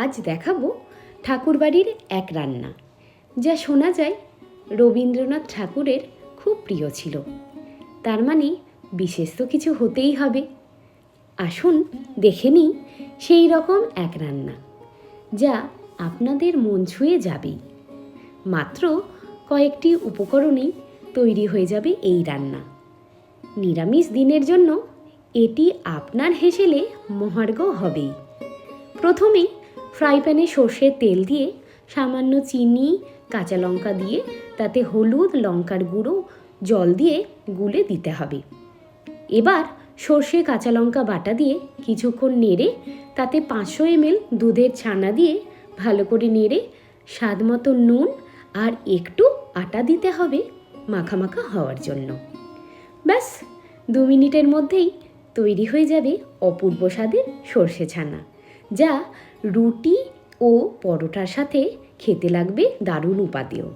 আজ দেখাবো ঠাকুরবাড়ির এক রান্না, যা শোনা যায় রবীন্দ্রনাথ ঠাকুরের খুব প্রিয় ছিল। তার মানে বিশেষ তো কিছু হতেই হবে। আসুন দেখে নিই সেই রকম এক রান্না, যা আপনাদের মন ছুঁয়ে যাবেই। মাত্র কয়েকটি উপকরণেই তৈরি হয়ে যাবে এই রান্না। নিরামিষ দিনের জন্য এটি আপনার হেসেলে মহার্ঘ হবেই। প্রথমেই ফ্রাই প্যানে সর্ষের তেল দিয়ে সামান্য চিনি, কাঁচা লঙ্কা দিয়ে তাতে হলুদ, লঙ্কার গুঁড়ো, জল দিয়ে গুলে দিতে হবে। এবার সর্ষে কাঁচা লঙ্কা বাটা দিয়ে কিছুক্ষণ নেড়ে তাতে 500 ml দুধের ছানা দিয়ে ভালো করে নেড়ে স্বাদ মতো নুন আর একটু আটা দিতে হবে মাখা মাখা হওয়ার জন্য। ব্যাস 2 মিনিটের মধ্যেই তৈরি হয়ে যাবে অপূর্ব স্বাদের সর্ষে ছানা, যা রুটি ও পরোটার সাথে খেতে লাগবে দারুণ উপাদেয়।